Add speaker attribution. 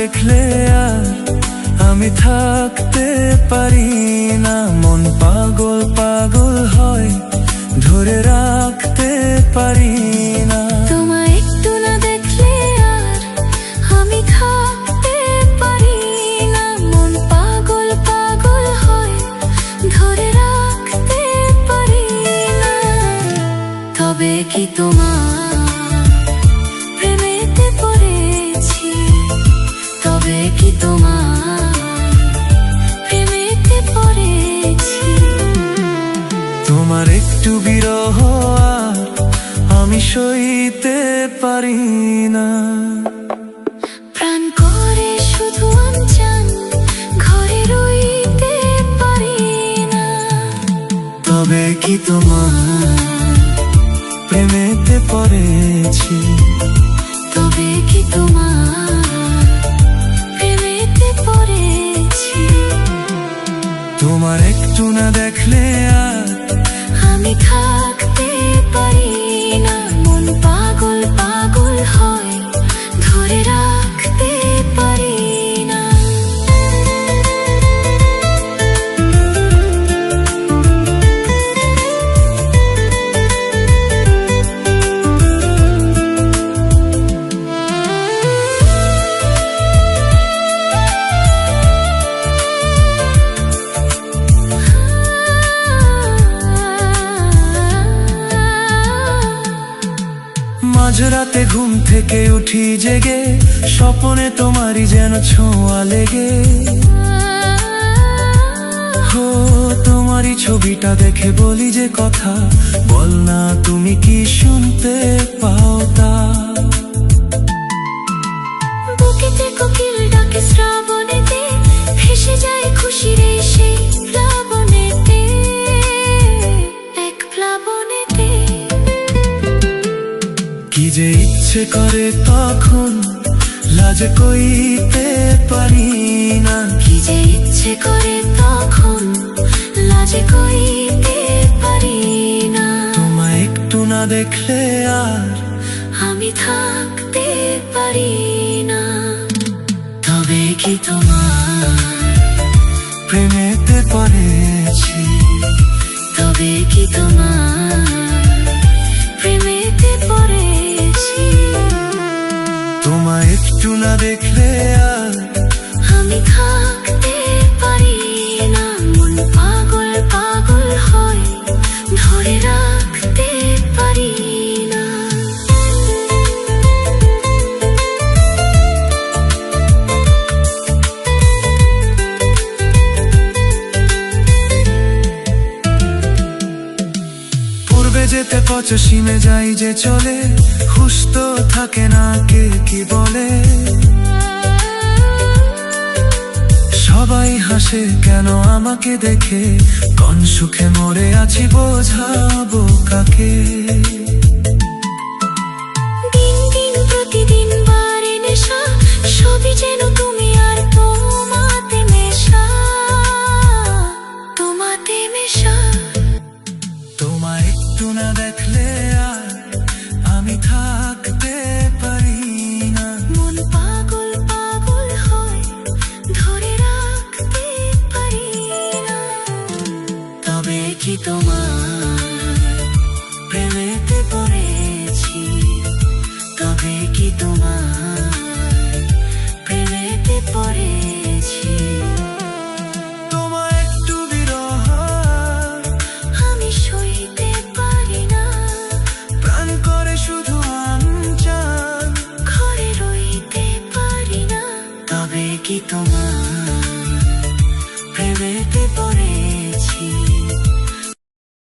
Speaker 1: দেখলে আর আমি থাকতে পারি না। মন পাগল পাগল হয়, ধরে রাখতে পারি না।
Speaker 2: তোমায় একটু না দেখলে আর আমি থাকতে পারি না। মন পাগল পাগল হয়, ধরে রাখতে পারি না। তবে কি তোমার প্রেমেতে পড়েছি? তবে কি তোমার প্রেমেতে পড়েছি?
Speaker 1: তোমার একটু বিরহ আর আমি সইতে পারি না।
Speaker 2: প্রাণ করে শুধু অনজান, ঘরে রইতে পারি না।
Speaker 1: তবে কি তোমার প্রেমেতে পড়েছি?
Speaker 2: তবে কি তোমার প্রেমেতে পড়েছি?
Speaker 1: তোমার একটু না দেখলে আর
Speaker 2: আমি থাকতে পারি না। মন পাগল পাগল হয়, ধরে রাখতে পারি না।
Speaker 1: মাঝরাতে ঘুম থেকে উঠি জেগে, স্বপ্নে তোমারই যেন ছোঁয়া লেগে। হো তোমারই ছবিটা দেখে বলি যে কথা, বল না তুমি কি শুনতে পাও তা?
Speaker 2: বুকেতে কোকিল ডাকে শ্রাবণেতে, ভেসে যায় খুশির এই সেই প্লাবনেতে, এক প্লাবনেতে।
Speaker 1: কি যে ইচ্ছে করে তখন লাজে কইতে পারি না।
Speaker 2: কি যে ইচ্ছে করে তখন লাজে কইতে পারি না।
Speaker 1: তোমায় একটু না দেখলে আর
Speaker 2: আমি থাকতে পারি না। তবে কি তোমার
Speaker 1: প্রেমেতে পড়েছি?
Speaker 2: তবে কি তোমার প্রেমেতে পড়েছি?
Speaker 1: তোমায় একটু না দেখলে আর
Speaker 2: আমি থাকতে পারি না। মন পাগল পাগল হয়, ধরে রাখতে পারি না।
Speaker 1: পূর্বে যেতে পশ্চিমে যাই যে চলে, হুঁশ তো থাকে না কে কি বলে। সবাই হাসে কেন আমাকে দেখে, কোন সুখে মরে আছি বোঝাবো কাকে?
Speaker 2: দিন দিন প্রতিদিন বাড়ে নেশা, সবই যেন তুমি আর তোমাতে মেশা, তোমাতে মেশা।
Speaker 1: তোমায় একটু না দেখলে আর আমি থাকতে পারি না।
Speaker 2: মন পাগল পাগল হয়, ধরে রাখতে পারি না। তবে কি তোমার প্রেমেতে পড়েছি? তবে কি তোমার প্রেমেতে পড়েছি?
Speaker 1: তোমায় একটু বিরহ
Speaker 2: আমি সইতে পারি না।
Speaker 1: প্রাণ করে শুধু আনচান,
Speaker 2: ঘরে রইতে পারি না। তবে কি তোমার